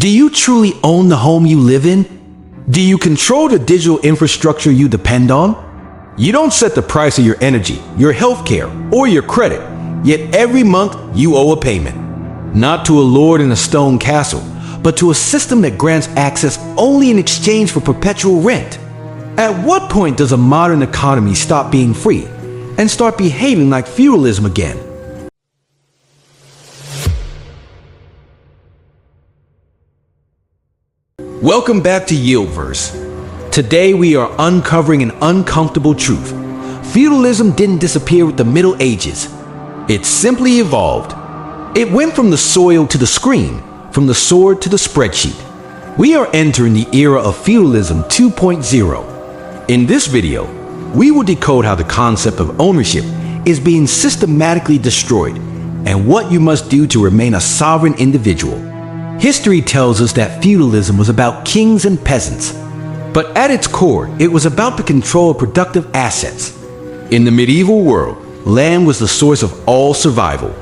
Do you truly own the home you live in? Do you control the digital infrastructure you depend on? You don't set the price of your energy, your healthcare, or your credit, yet every month you owe a payment. Not to a lord in a stone castle, but to a system that grants access only in exchange for perpetual rent. At what point does a modern economy stop being free and start behaving like feudalism again? Welcome back to YieldVerse. Today we are uncovering an uncomfortable truth. Feudalism didn't disappear with the Middle Ages. It simply evolved. It went from the soil to the screen, from the sword to the spreadsheet. We are entering the era of Feudalism 2.0. In this video, we will decode how the concept of ownership is being systematically destroyed and what you must do to remain a sovereign individual. History tells us that feudalism was about kings and peasants, but at its core, it was about the control of productive assets. In the medieval world, land was the source of all survival.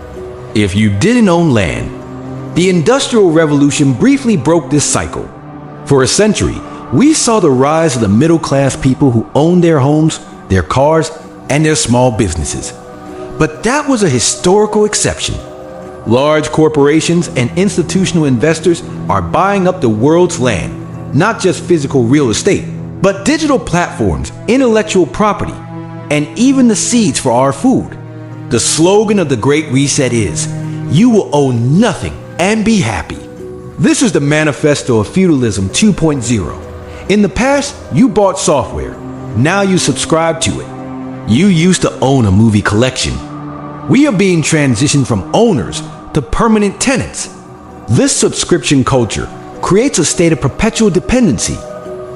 If you didn't own land, the Industrial Revolution briefly broke this cycle. For a century, we saw the rise of the middle-class people who owned their homes, their cars, and their small businesses. But that was a historical exception. Large corporations and institutional investors are buying up the world's land, not just physical real estate, but digital platforms, intellectual property, and even the seeds for our food. The slogan of the Great Reset is, "You will own nothing and be happy." This is the manifesto of Feudalism 2.0. In the past, you bought software. Now you subscribe to it. You used to own a movie collection. We are being transitioned from owners to permanent tenants. This subscription culture creates a state of perpetual dependency.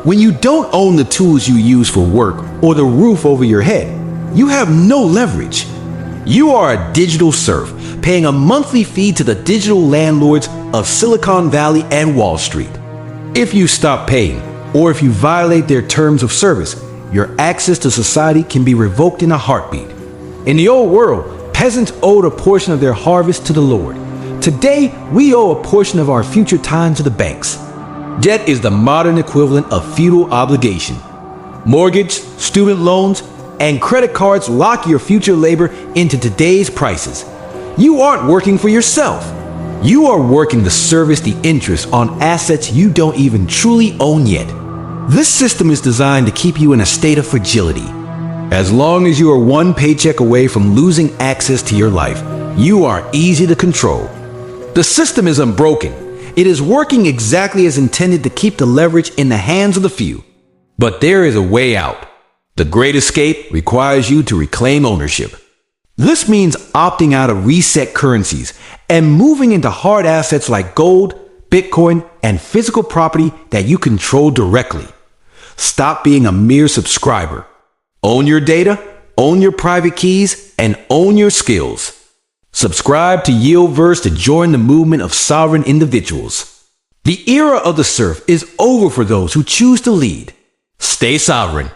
When you don't own the tools you use for work or the roof over your head, you have no leverage. You are a digital serf, paying a monthly fee to the digital landlords of Silicon Valley and Wall Street. If you stop paying, or if you violate their terms of service, your access to society can be revoked in a heartbeat. In the old world, peasants owed a portion of their harvest to the Lord. Today, we owe a portion of our future time to the banks. Debt is the modern equivalent of feudal obligation. Mortgage, student loans, and credit cards lock your future labor into today's prices. You aren't working for yourself. You are working to service the interest on assets you don't even truly own yet. This system is designed to keep you in a state of fragility. As long as you are one paycheck away from losing access to your life, you are easy to control. The system is unbroken. It is working exactly as intended to keep the leverage in the hands of the few. But there is a way out. The Great Escape requires you to reclaim ownership. This means opting out of reset currencies and moving into hard assets like gold, Bitcoin, and physical property that you control directly. Stop being a mere subscriber. Own your data, own your private keys, and own your skills. Subscribe to YieldVerse to join the movement of sovereign individuals. The era of the serf is over for those who choose to lead. Stay sovereign.